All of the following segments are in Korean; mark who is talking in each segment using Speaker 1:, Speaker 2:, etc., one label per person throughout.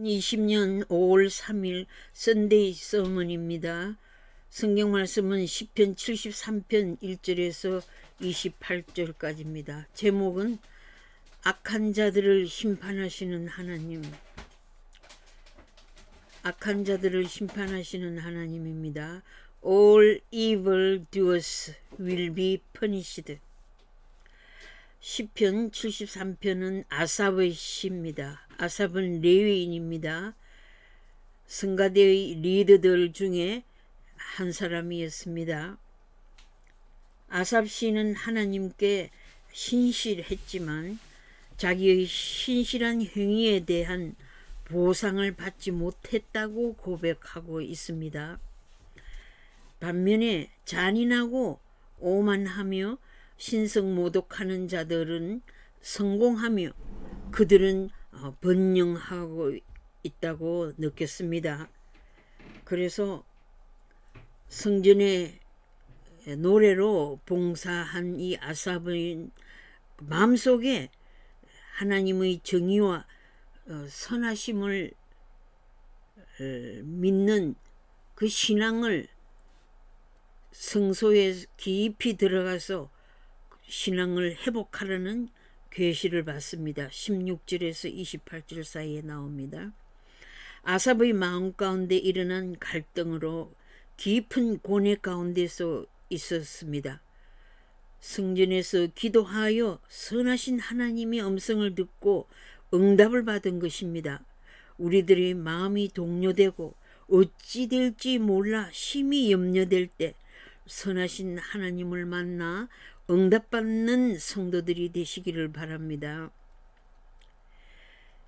Speaker 1: 2020년 5월 3일 선데이 서먼입니다. 성경 말씀은 시편 73편 1절에서 28절까지입니다. 제목은 악한 자들을 심판하시는 하나님. 악한 자들을 심판하시는 하나님입니다. All evil doers will be punished. 시편 73편은 아삽의 시입니다. 아삽은 레위인입니다. 성가대의 리더들 중에 한 사람이었습니다. 아삽 시는 하나님께 신실했지만 자기의 신실한 행위에 대한 보상을 받지 못했다고 고백하고 있습니다. 반면에 잔인하고 오만하며 신성모독하는 자들은 성공하며 그들은 번영하고 있다고 느꼈습니다. 그래서 성전의 노래로 봉사한 이 아삽의 마음속에 하나님의 정의와 선하심을 믿는 그 신앙을 성소에 깊이 들어가서 신앙을 회복하라는 계시를 받습니다. 16절에서 28절 사이에 나옵니다. 아삽의 마음 가운데 일어난 갈등으로 깊은 고뇌 가운데서 있었습니다. 성전에서 기도하여 선하신 하나님의 음성을 듣고 응답을 받은 것입니다. 우리들의 마음이 동요되고 어찌 될지 몰라 심히 염려될 때 선하신 하나님을 만나 응답받는 성도들이 되시기를 바랍니다.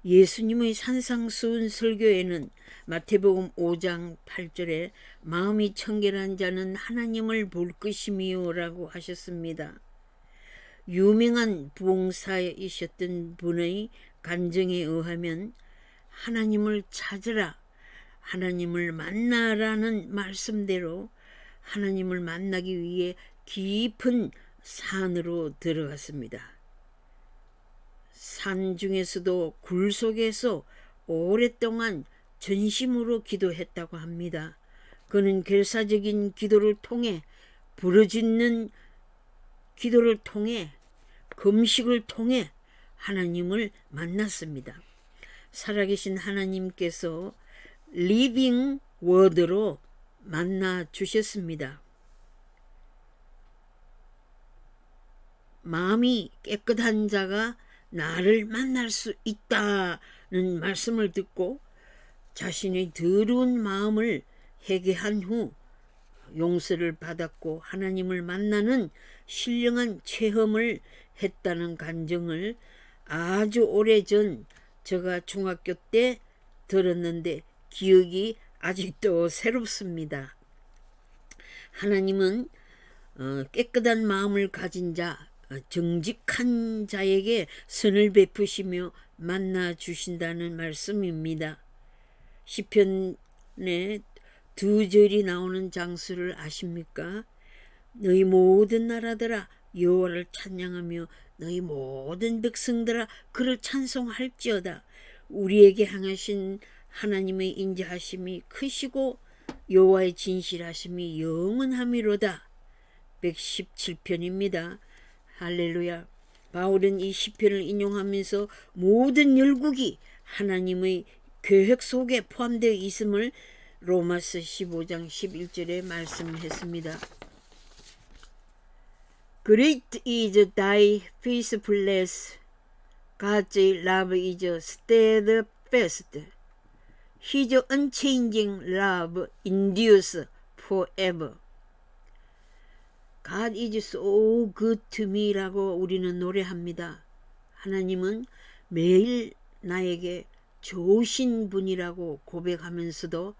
Speaker 1: 예수님의 산상수훈 설교에는 마태복음 5장 8절에 마음이 청결한 자는 하나님을 볼 것이미요 라고 하셨습니다. 유명한 부흥사이셨던 분의 간증에 의하면 하나님을 찾으라, 하나님을 만나라는 말씀대로 하나님을 만나기 위해 깊은 산으로 들어갔습니다. 산 중에서도 굴 속에서 오랫동안 전심으로 기도했다고 합니다. 그는 결사적인 기도를 통해 부르짖는 기도를 통해 금식을 통해 하나님을 만났습니다. 살아계신 하나님께서 리빙 워드로 만나 주셨습니다. 마음이 깨끗한 자가 나를 만날 수 있다는 말씀을 듣고 자신의 더러운 마음을 회개한 후 용서를 받았고 하나님을 만나는 신령한 체험을 했다는 간증을 아주 오래전 제가 중학교 때 들었는데 기억이 아직도 새롭습니다. 하나님은 깨끗한 마음을 가진 자, 정직한 자에게 선을 베푸시며 만나 주신다는 말씀입니다. 시편에 2절이 나오는 장수를 아십니까? 너희 모든 나라들아 여호와를 찬양하며 너희 모든 백성들아 그를 찬송할지어다. 우리에게 향하신 하나님의 인자하심이 크시고 여호와의 진실하심이 영원하미로다. 117편입니다. 할렐루야. 바울은 이 시편을 인용하면서 모든 열국이 하나님의 계획 속에 포함되어 있음을 로마서 15장 11절에 말씀했습니다. Great is thy faithfulness, God's love is steadfast, His unchanging love endures forever. God is so good to me 라고 우리는 노래합니다. 하나님은 매일 나에게 좋으신 분이라고 고백하면서도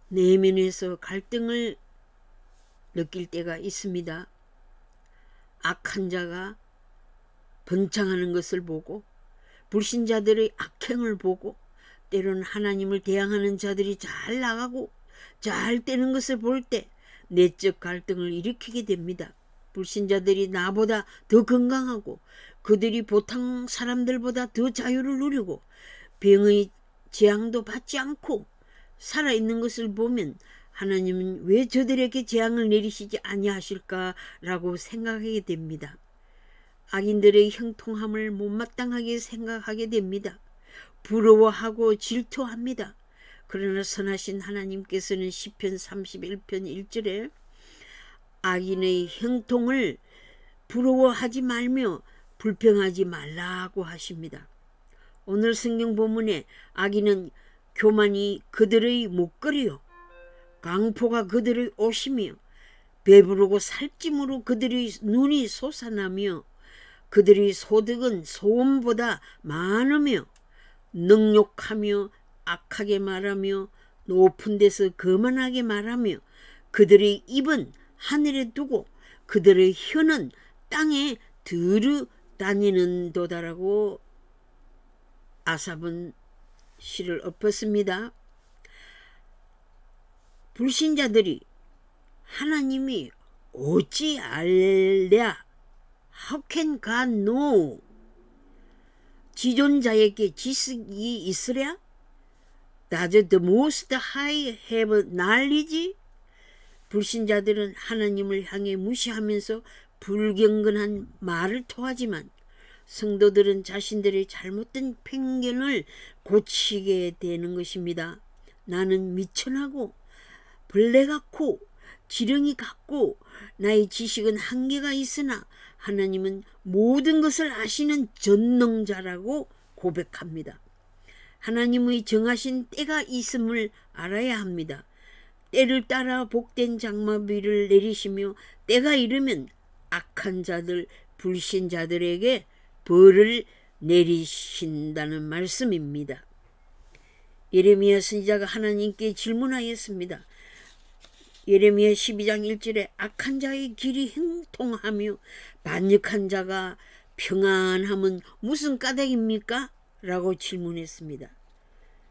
Speaker 1: 내면에서 갈등을 느낄 때가 있습니다. 악한 자가 번창하는 것을 보고 불신자들의 악행을 보고 때로는 하나님을 대항하는 자들이 잘 나가고 잘 되는 것을 볼 때 내적 갈등을 일으키게 됩니다. 불신자들이 나보다 더 건강하고 그들이 보통 사람들보다 더 자유를 누리고 병의 재앙도 받지 않고 살아있는 것을 보면 하나님은 왜 저들에게 재앙을 내리시지 아니하실까라고 생각하게 됩니다. 악인들의 형통함을 못마땅하게 생각하게 됩니다. 부러워하고 질투합니다. 그러나 선하신 하나님께서는 시편 31편 1절에 악인의 형통을 부러워하지 말며 불평하지 말라고 하십니다. 오늘 성경 본문에 악인은 교만이 그들의 목걸이요 강포가 그들의 옷이며 배부르고 살찜으로 그들의 눈이 솟아나며 그들의 소득은 소음보다 많으며 능욕하며 악하게 말하며 높은 데서 거만하게 말하며 그들의 입은 하늘에 두고 그들의 혀는 땅에 두루 다니는도다라고 아삽은 시를 엎었습니다. 불신자들이 하나님이 어찌 알랴? How can God know? 지존자에게 지식이 있으랴? Does the Most High have knowledge? 불신자들은 하나님을 향해 무시하면서 불경건한 말을 토하지만 성도들은 자신들의 잘못된 편견을 고치게 되는 것입니다. 나는 미천하고 벌레 같고 지렁이 같고 나의 지식은 한계가 있으나 하나님은 모든 것을 아시는 전능자라고 고백합니다. 하나님의 정하신 때가 있음을 알아야 합니다. 때를 따라 복된 장마비를 내리시며 때가 이르면 악한 자들, 불신자들에게 벌을 내리신다는 말씀입니다. 예레미야 선지자가 하나님께 질문하였습니다. 예레미야 12장 1절에 악한 자의 길이 형통하며 반역한 자가 평안함은 무슨 까닭입니까? 라고 질문했습니다.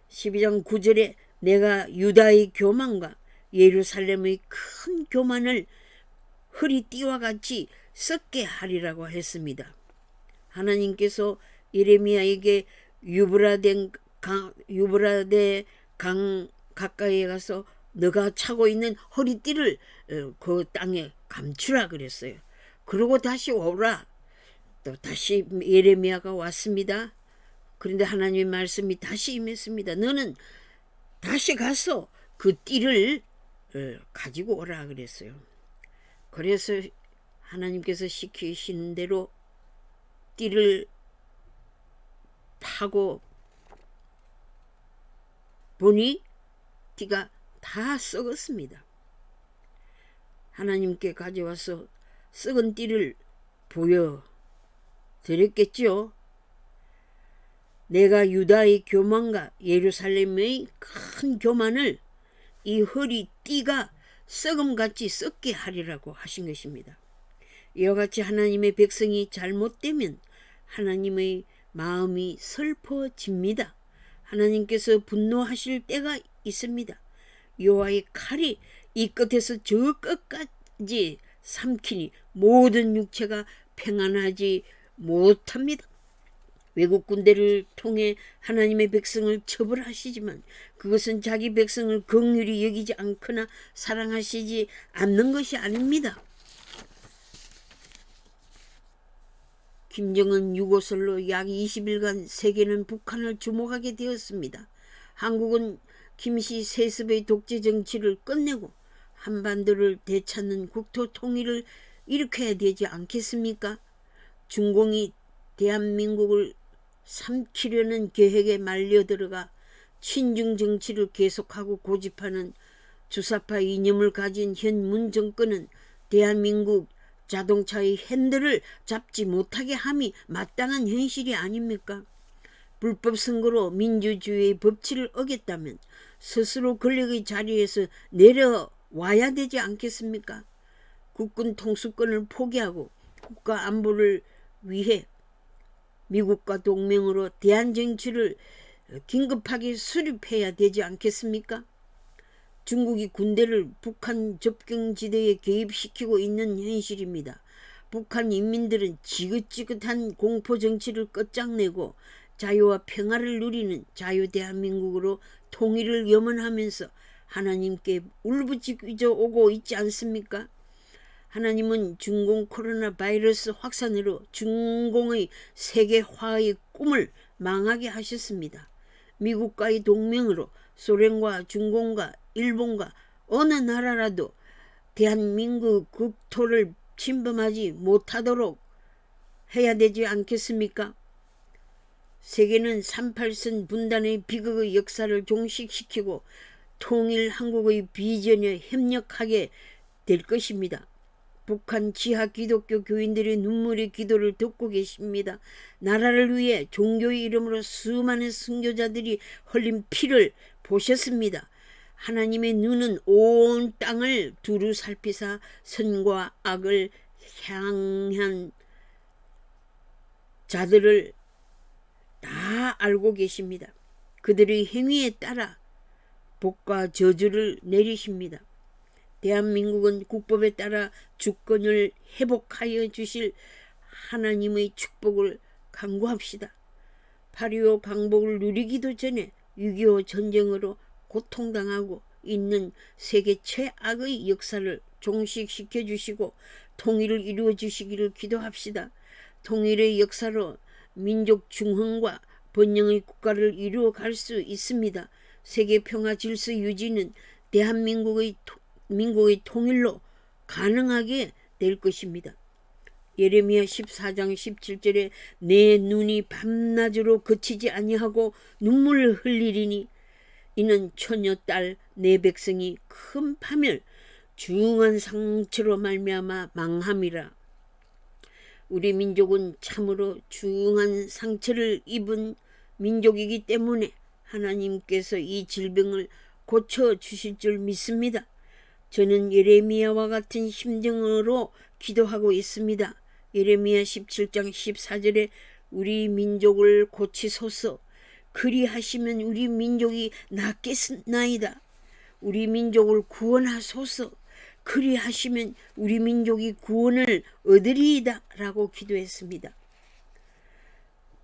Speaker 1: 12장 9절에 내가 유다의 교만과 예루살렘의 큰 교만을 허리띠와 같이 썩게 하리라고 했습니다. 하나님께서 예레미야에게 유브라데 강 가까이에 가서 너가 차고 있는 허리띠를 그 땅에 감추라 그랬어요. 그러고 다시 오라. 또 다시 예레미야가 왔습니다. 그런데 하나님의 말씀이 다시 임했습니다. 너는 다시 가서 그 띠를 가지고 오라 그랬어요. 그래서 하나님께서 시키시는 대로 띠를 파고 보니 띠가 다 썩었습니다. 하나님께 가져와서 썩은 띠를 보여드렸겠죠. 내가 유다의 교만과 예루살렘의 큰 교만을 이 허리띠가 썩음같이 썩게 하리라고 하신 것입니다. 이와 같이 하나님의 백성이 잘못되면 하나님의 마음이 슬퍼집니다. 하나님께서 분노하실 때가 있습니다. 여호와의 칼이 이 끝에서 저 끝까지 삼키니 모든 육체가 평안하지 못합니다. 외국 군대를 통해 하나님의 백성을 처벌하시지만 그것은 자기 백성을 긍휼히 여기지 않거나 사랑하시지 않는 것이 아닙니다. 김정은 6호설로 약 20일간 세계는 북한을 주목하게 되었습니다. 한국은 김씨 세습의 독재 정치를 끝내고 한반도를 되찾는 국토 통일을 일으켜야 되지 않겠습니까? 중공이 대한민국을 삼키려는 계획에 말려들어가 친중 정치를 계속하고 고집하는 주사파 이념을 가진 현 문 정권은 대한민국 자동차의 핸들을 잡지 못하게 함이 마땅한 현실이 아닙니까? 불법 선거로 민주주의의 법치를 어겼다면 스스로 권력의 자리에서 내려와야 되지 않겠습니까? 국군 통수권을 포기하고 국가 안보를 위해 미국과 동맹으로 대한정치를 긴급하게 수립해야 되지 않겠습니까? 중국이 군대를 북한 접경지대에 개입시키고 있는 현실입니다. 북한 인민들은 지긋지긋한 공포정치를 끝장내고 자유와 평화를 누리는 자유 대한민국으로 통일을 염원하면서 하나님께 울부짖어 오고 있지 않습니까? 하나님은 중공 코로나 바이러스 확산으로 중공의 세계화의 꿈을 망하게 하셨습니다. 미국과의 동맹으로 소련과 중공과 일본과 어느 나라라도 대한민국 국토를 침범하지 못하도록 해야 되지 않겠습니까? 세계는 38선 분단의 비극의 역사를 종식시키고 통일 한국의 비전에 협력하게 될 것입니다. 북한 지하 기독교 교인들의 눈물의 기도를 듣고 계십니다. 나라를 위해 종교의 이름으로 수많은 선교자들이 흘린 피를 보셨습니다. 하나님의 눈은 온 땅을 두루 살피사 선과 악을 향한 자들을 다 알고 계십니다. 그들의 행위에 따라 복과 저주를 내리십니다. 대한민국은 국법에 따라 주권을 회복하여 주실 하나님의 축복을 간구합시다. 8.25 강복을 누리기도 전에 6.25 전쟁으로 고통당하고 있는 세계 최악의 역사를 종식시켜 주시고 통일을 이루어 주시기를 기도합시다. 통일의 역사로 민족 중흥과 번영의 국가를 이루어 갈 수 있습니다. 세계 평화 질서 유지는 대한민국의 통일로 가능하게 될 것입니다. 예레미야 14장 17절에 내 눈이 밤낮으로 그치지 아니하고 눈물을 흘리리니 이는 처녀딸 내 백성이 큰 파멸 중한 상처로 말미암아 망함이라. 우리 민족은 참으로 중한 상처를 입은 민족이기 때문에 하나님께서 이 질병을 고쳐주실 줄 믿습니다. 저는 예레미야와 같은 심정으로 기도하고 있습니다. 예레미야 17장 14절에 우리 민족을 고치소서. 그리하시면 우리 민족이 낫겠나이다. 우리 민족을 구원하소서. 그리하시면 우리 민족이 구원을 얻으리이다 라고 기도했습니다.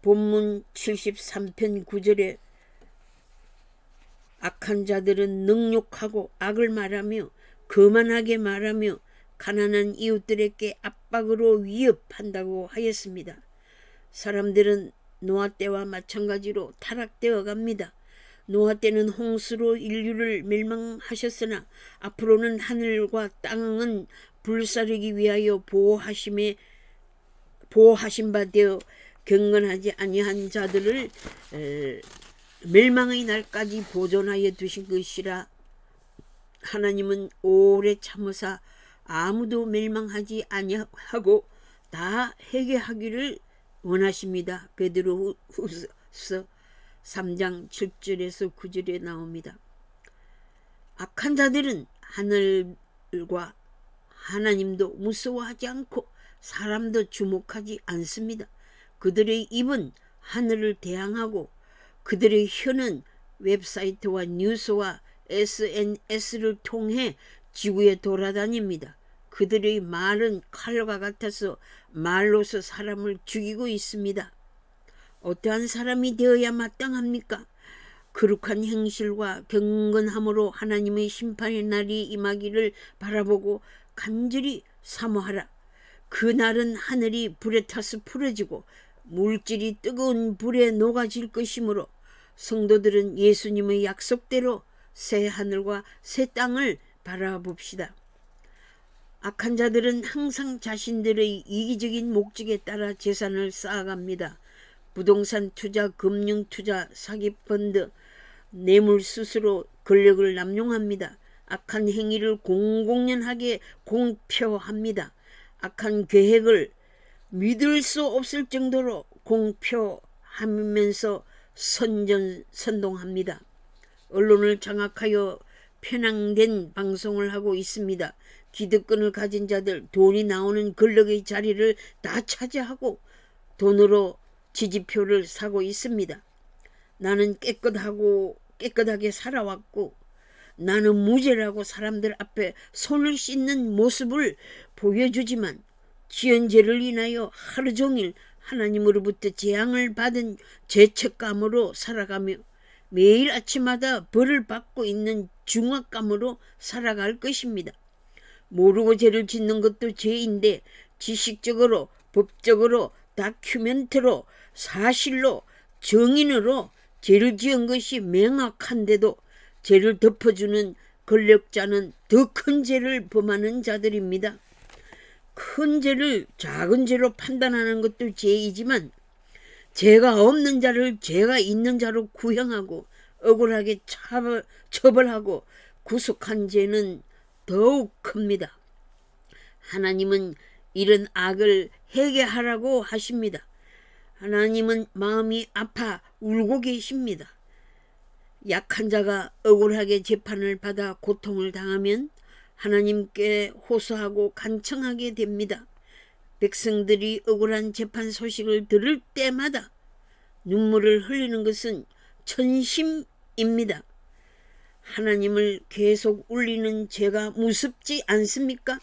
Speaker 1: 본문 73편 9절에 악한 자들은 능욕하고 악을 말하며 거만하게 말하며 가난한 이웃들에게 압박으로 위협한다고 하였습니다. 사람들은 노아 때와 마찬가지로 타락되어 갑니다. 노아 때는 홍수로 인류를 멸망하셨으나 앞으로는 하늘과 땅은 불사르기 위하여 보호하신 바 되어 경건하지 아니한 자들을 멸망의 날까지 보존하여 두신 것이라. 하나님은 오래 참으사 아무도 멸망하지 아니하고 다 회개하기를 원하십니다. 베드로후서 3장 7절에서 9절에 나옵니다. 악한 자들은 하늘과 하나님도 무서워하지 않고 사람도 주목하지 않습니다. 그들의 입은 하늘을 대항하고 그들의 혀는 웹사이트와 뉴스와 SNS를 통해 지구에 돌아다닙니다. 그들의 말은 칼과 같아서 말로서 사람을 죽이고 있습니다. 어떠한 사람이 되어야 마땅합니까? 거룩한 행실과 경건함으로 하나님의 심판의 날이 임하기를 바라보고 간절히 사모하라. 그 날은 하늘이 불에 타서 풀어지고 물질이 뜨거운 불에 녹아질 것이므로 성도들은 예수님의 약속대로 새 하늘과 새 땅을 바라봅시다. 악한 자들은 항상 자신들의 이기적인 목적에 따라 재산을 쌓아갑니다. 부동산 투자, 금융 투자, 사기 펀드, 뇌물 수수로 권력을 남용합니다. 악한 행위를 공공연하게 공표합니다. 악한 계획을 믿을 수 없을 정도로 공표하면서 선동합니다. 언론을 장악하여 편향된 방송을 하고 있습니다. 기득권을 가진 자들, 돈이 나오는 권력의 자리를 다 차지하고 돈으로 지지표를 사고 있습니다. 나는 깨끗하게 살아왔고 나는 무죄라고 사람들 앞에 손을 씻는 모습을 보여주지만 지은 죄를 인하여 하루 종일 하나님으로부터 재앙을 받은 죄책감으로 살아가며 매일 아침마다 벌을 받고 있는 중압감으로 살아갈 것입니다. 모르고 죄를 짓는 것도 죄인데 지식적으로, 법적으로, 다큐멘트로, 사실로, 정인으로 죄를 지은 것이 명확한데도 죄를 덮어주는 권력자는 더 큰 죄를 범하는 자들입니다. 큰 죄를 작은 죄로 판단하는 것도 죄이지만 죄가 없는 자를 죄가 있는 자로 구형하고 억울하게 처벌하고 구속한 죄는 더욱 큽니다. 하나님은 이런 악을 해결하라고 하십니다. 하나님은 마음이 아파 울고 계십니다. 약한 자가 억울하게 재판을 받아 고통을 당하면 하나님께 호소하고 간청하게 됩니다. 백성들이 억울한 재판 소식을 들을 때마다 눈물을 흘리는 것은 천심입니다. 하나님을 계속 울리는 죄가 무섭지 않습니까?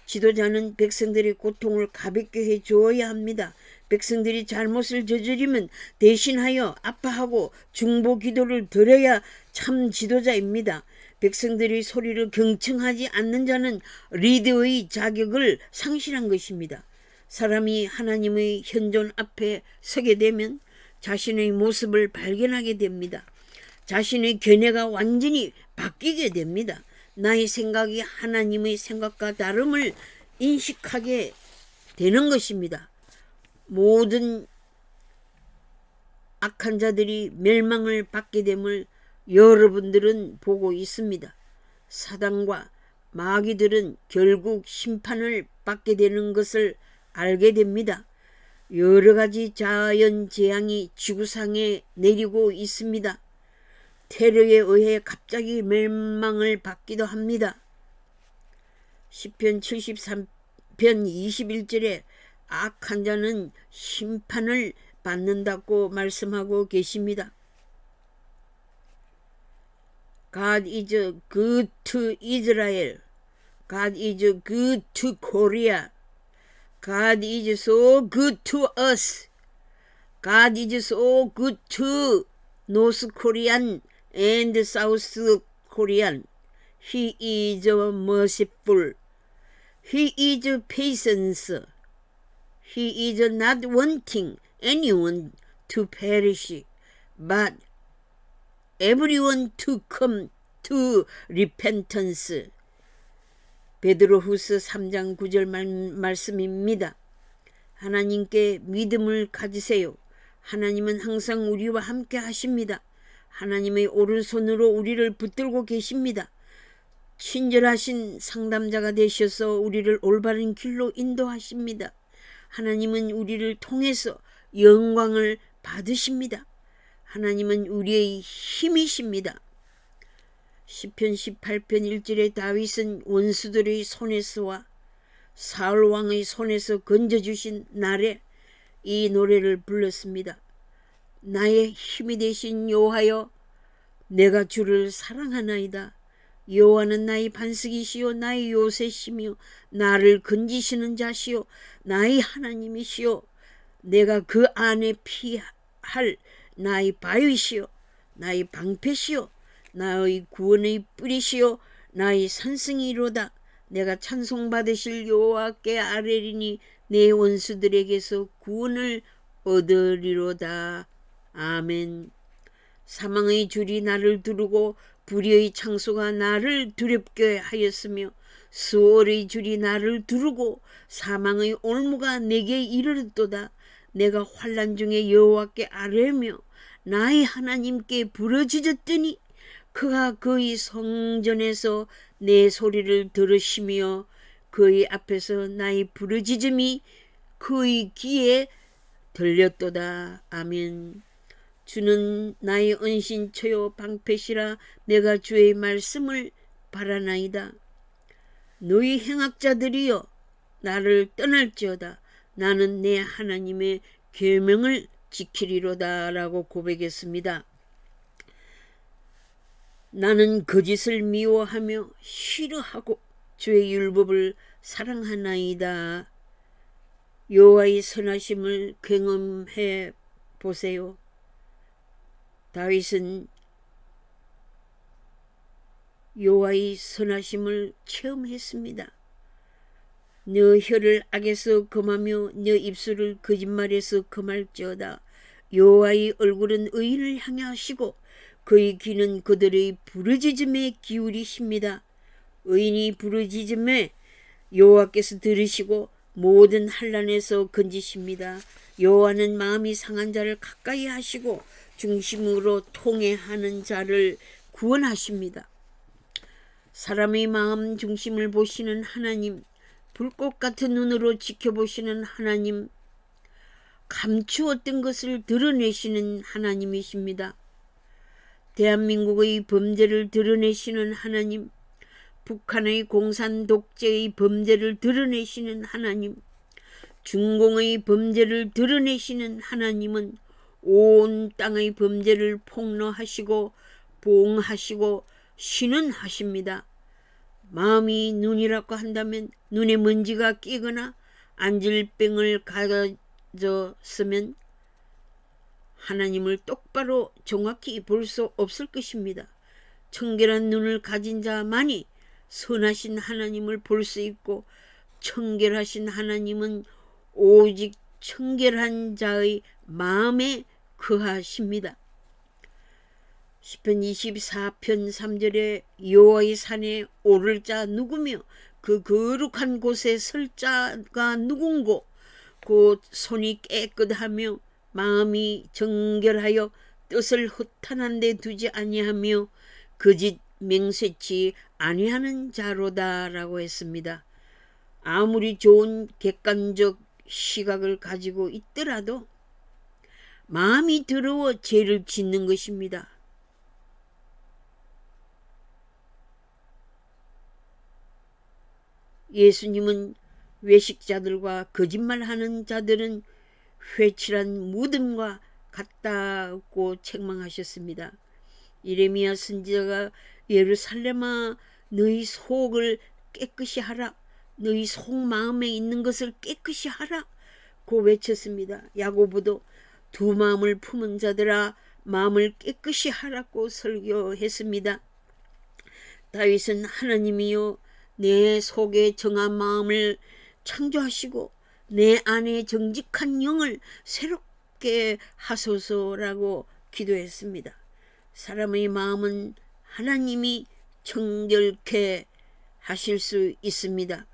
Speaker 1: 지도자는 백성들의 고통을 가볍게 해주어야 합니다. 백성들이 잘못을 저지르면 대신하여 아파하고 중보 기도를 드려야 참 지도자입니다. 백성들이 소리를 경청하지 않는 자는 리더의 자격을 상실한 것입니다. 사람이 하나님의 현존 앞에 서게 되면 자신의 모습을 발견하게 됩니다. 자신의 견해가 완전히 바뀌게 됩니다. 나의 생각이 하나님의 생각과 다름을 인식하게 되는 것입니다. 모든 악한 자들이 멸망을 받게 됨을 여러분들은 보고 있습니다. 사단과 마귀들은 결국 심판을 받게 되는 것을 알게 됩니다. 여러 가지 자연 재앙이 지구상에 내리고 있습니다. 테러에 의해 갑자기 멸망을 받기도 합니다. 시편 73편 21절에 악한 자는 심판을 받는다고 말씀하고 계십니다. God is good to Israel. God is good to Korea. God is so good to us. God is so good to North Korean and South Korean. He is merciful. He is patient. He is not wanting anyone to perish, but everyone to come to repentance. 베드로후서 3장 9절 말씀입니다. 하나님께 믿음을 가지세요. 하나님은 항상 우리와 함께 하십니다. 하나님의 오른손으로 우리를 붙들고 계십니다. 친절하신 상담자가 되셔서 우리를 올바른 길로 인도하십니다. 하나님은 우리를 통해서 영광을 받으십니다. 하나님은 우리의 힘이십니다. 시편 18편 1절에 다윗은 원수들의 손에서와 사울 왕의 손에서 건져주신 날에 이 노래를 불렀습니다. 나의 힘이 되신 여호와여, 내가 주를 사랑하나이다. 여호와는 나의 반석이시요 나의 요새시며 나를 건지시는 자시요 나의 하나님이시요 내가 그 안에 피할 나의 바위시요 나의 방패시요 나의 구원의 뿌리시요 나의 산성이로다. 내가 찬송받으실 여호와께 아뢰리니 내 원수들에게서 구원을 얻으리로다. 아멘. 사망의 줄이 나를 두르고 불의의 창소가 나를 두렵게 하였으며 수월의 줄이 나를 두르고 사망의 올무가 내게 이르렀도다. 내가 환난 중에 여호와께 아뢰며 나의 하나님께 부르짖었더니 그가 그의 성전에서 내 소리를 들으시며 그의 앞에서 나의 부르짖음이 그의 귀에 들렸도다. 아멘. 주는 나의 은신처요 방패시라. 내가 주의 말씀을 바라나이다. 너희 행악자들이여 나를 떠날지어다. 나는 내 하나님의 계명을 지키리로다 라고 고백했습니다. 나는 거짓을 미워하며 싫어하고 주의 율법을 사랑하나이다. 여호와의 선하심을 경험해 보세요. 다윗은 여호와의 선하심을 체험했습니다. 너 혀를 악에서 금하며 너 입술을 거짓말에서 금할지어다. 여호와의 얼굴은 의인을 향하시고 그의 귀는 그들의 부르짖음에 기울이십니다. 의인이 부르짖음에 여호와께서 들으시고 모든 환난에서 건지십니다. 여호와는 마음이 상한 자를 가까이 하시고 중심으로 통회하는 자를 구원하십니다. 사람의 마음 중심을 보시는 하나님, 불꽃 같은 눈으로 지켜보시는 하나님, 감추었던 것을 드러내시는 하나님이십니다. 대한민국의 범죄를 드러내시는 하나님, 북한의 공산 독재의 범죄를 드러내시는 하나님, 중공의 범죄를 드러내시는 하나님은 온 땅의 범죄를 폭로하시고 보응하시고 신원하십니다. 마음이 눈이라고 한다면 눈에 먼지가 끼거나 안질병을 가졌으면 하나님을 똑바로 정확히 볼 수 없을 것입니다. 청결한 눈을 가진 자만이 선하신 하나님을 볼 수 있고 청결하신 하나님은 오직 청결한 자의 마음에 거하십니다. 시편 24편 3절에 여호와의 산에 오를 자 누구며 그 거룩한 곳에 설 자가 누군고 곧 손이 깨끗하며 마음이 정결하여 뜻을 허탄한 데 두지 아니하며 거짓 맹세치 아니하는 자로다라고 했습니다. 아무리 좋은 객관적 시각을 가지고 있더라도 마음이 더러워 죄를 짓는 것입니다. 예수님은 외식자들과 거짓말하는 자들은 회칠한 무덤과 같다고 책망하셨습니다. 예레미야 선지자가 예루살렘아 너희 속을 깨끗이 하라. 너희 속 마음에 있는 것을 깨끗이 하라. 고 외쳤습니다. 야고보도 두 마음을 품은 자들아 마음을 깨끗이 하라고 설교했습니다. 다윗은 하나님이여 내 속에 정한 마음을 창조하시고 내 안에 정직한 영을 새롭게 하소서라고 기도했습니다. 사람의 마음은 하나님이 정결케 하실 수 있습니다.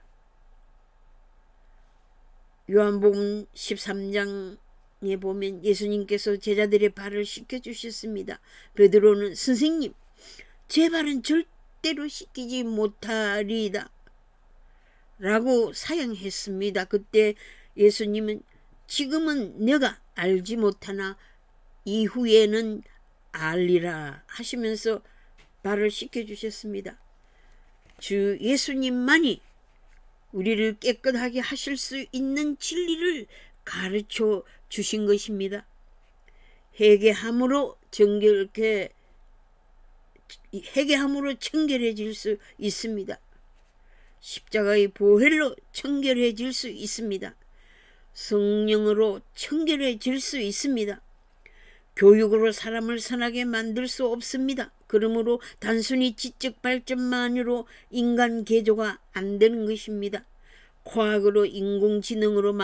Speaker 1: 요한복음 13장에 보면 예수님께서 제자들의 발을 씻겨주셨습니다. 베드로는 선생님 제 발은 절대로 씻기지 못하리이다 라고 사양했습니다. 그때 예수님은 지금은 내가 알지 못하나 이후에는 알리라 하시면서 발을 씻겨주셨습니다. 주 예수님만이 우리를 깨끗하게 하실 수 있는 진리를 가르쳐 주신 것입니다. 회개함으로 청결해질 수 있습니다. 십자가의 보혈로 청결해질 수 있습니다. 성령으로 청결해질 수 있습니다. 교육으로 사람을 선하게 만들 수 없습니다. 그러므로 단순히 지적 발전만으로 인간 개조가 안 되는 것입니다. 과학으로 인공지능으로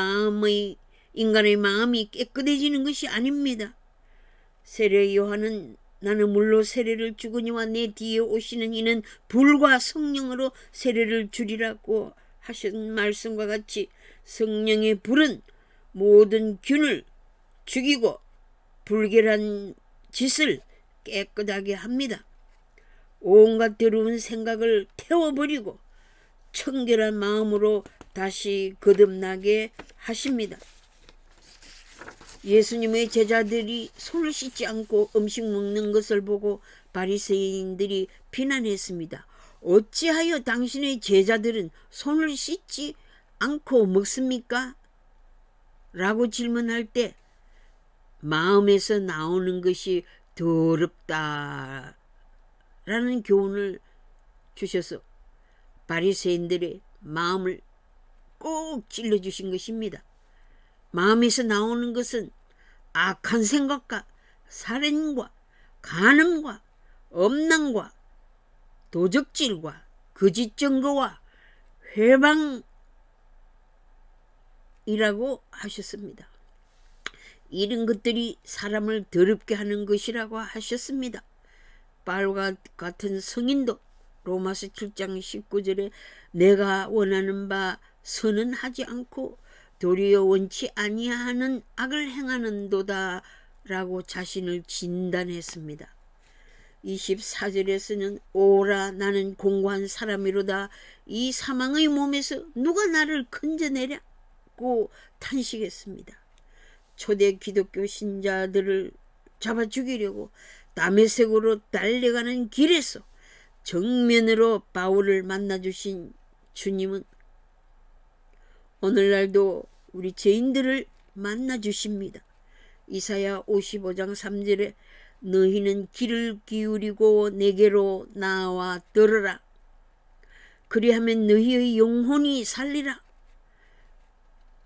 Speaker 1: 인간의 마음이 깨끗해지는 것이 아닙니다. 세례 요한은 나는 물로 세례를 주거니와 내 뒤에 오시는 이는 불과 성령으로 세례를 주리라고 하신 말씀과 같이 성령의 불은 모든 균을 죽이고 불결한 짓을 깨끗하게 합니다. 온갖 더러운 생각을 태워버리고 청결한 마음으로 다시 거듭나게 하십니다. 예수님의 제자들이 손을 씻지 않고 음식 먹는 것을 보고 바리새인들이 비난했습니다. 어찌하여 당신의 제자들은 손을 씻지 않고 먹습니까? 라고 질문할 때 마음에서 나오는 것이 더럽다 라는 교훈을 주셔서 바리새인들의 마음을 꼭 찔러주신 것입니다. 마음에서 나오는 것은 악한 생각과 살인과 간음과 엄랑과 도적질과 거짓 증거와 회방이라고 하셨습니다. 이런 것들이 사람을 더럽게 하는 것이라고 하셨습니다. 바울과 같은 성인도 로마서 7장 19절에 내가 원하는 바 선은 하지 않고 도리어 원치 아니하는 악을 행하는도다 라고 자신을 진단했습니다. 24절에서는 오라 나는 공고한 사람이로다 이 사망의 몸에서 누가 나를 건져내랴고 탄식했습니다. 초대 기독교 신자들을 잡아 죽이려고 다메섹으로 달려가는 길에서 정면으로 바울을 만나주신 주님은 오늘날도 우리 죄인들을 만나주십니다. 이사야 55장 3절에 너희는 귀를 기울이고 내게로 나와 들으라. 그리하면 너희의 영혼이 살리라.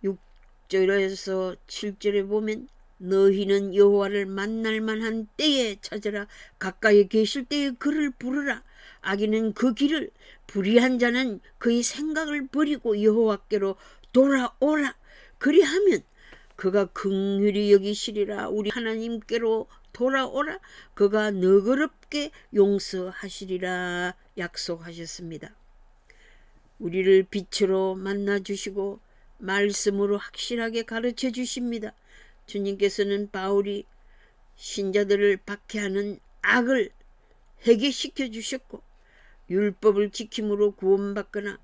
Speaker 1: 6절에서 7절에 보면 너희는 여호와를 만날 만한 때에 찾으라. 가까이 계실 때에 그를 부르라. 악인은 그 길을 불의한 자는 그의 생각을 버리고 여호와께로 돌아오라. 그리하면 그가 긍휼히 여기시리라. 우리 하나님께로 돌아오라. 그가 너그럽게 용서하시리라 약속하셨습니다. 우리를 빛으로 만나주시고 말씀으로 확실하게 가르쳐 주십니다. 주님께서는 바울이 신자들을 박해하는 악을 해결시켜 주셨고 율법을 지킴으로 구원받거나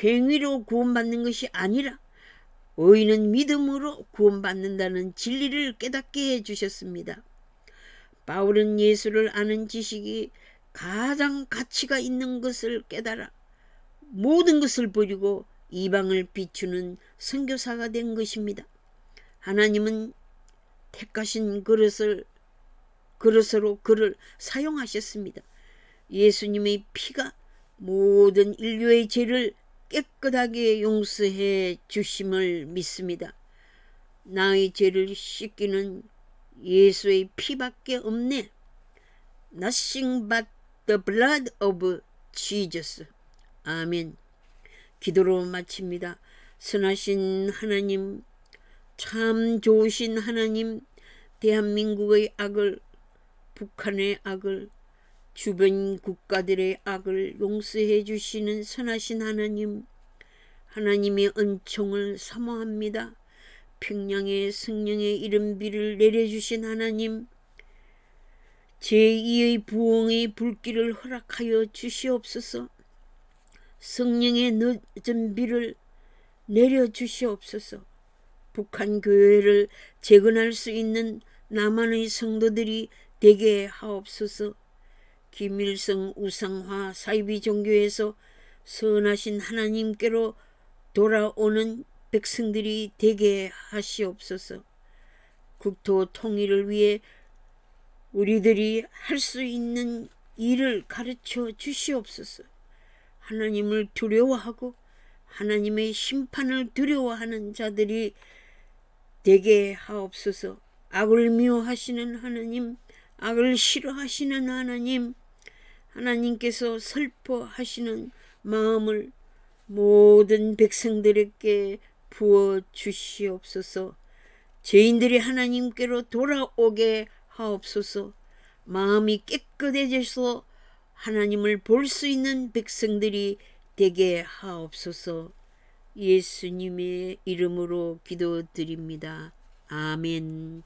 Speaker 1: 행위로 구원받는 것이 아니라 의인은 믿음으로 구원받는다는 진리를 깨닫게 해주셨습니다. 바울은 예수를 아는 지식이 가장 가치가 있는 것을 깨달아 모든 것을 버리고 이방을 비추는 선교사가 된 것입니다. 하나님은 택하신 그릇으로 그를 사용하셨습니다. 예수님의 피가 모든 인류의 죄를 깨끗하게 용서해 주심을 믿습니다. 나의 죄를 씻기는 예수의 피밖에 없네. Nothing but the blood of Jesus. 아멘. 기도로 마칩니다. 선하신 하나님, 참 좋으신 하나님, 대한민국의 악을, 북한의 악을, 주변 국가들의 악을 용서해 주시는 선하신 하나님, 하나님의 은총을 사모합니다. 평양의 성령의 이른 비를 내려주신 하나님, 제2의 부흥의 불길을 허락하여 주시옵소서. 성령의 늦은 비를 내려주시옵소서. 북한 교회를 재건할 수 있는 남한의 성도들이 되게 하옵소서. 김일성 우상화 사이비 종교에서 선하신 하나님께로 돌아오는 백성들이 되게 하시옵소서. 국토 통일을 위해 우리들이 할 수 있는 일을 가르쳐 주시옵소서. 하나님을 두려워하고 하나님의 심판을 두려워하는 자들이 되게 하옵소서. 악을 미워하시는 하나님, 악을 싫어하시는 하나님, 하나님께서 슬퍼하시는 마음을 모든 백성들에게 부어 주시옵소서. 죄인들이 하나님께로 돌아오게 하옵소서. 마음이 깨끗해져서 하나님을 볼 수 있는 백성들이 되게 하옵소서. 예수님의 이름으로 기도드립니다. 아멘.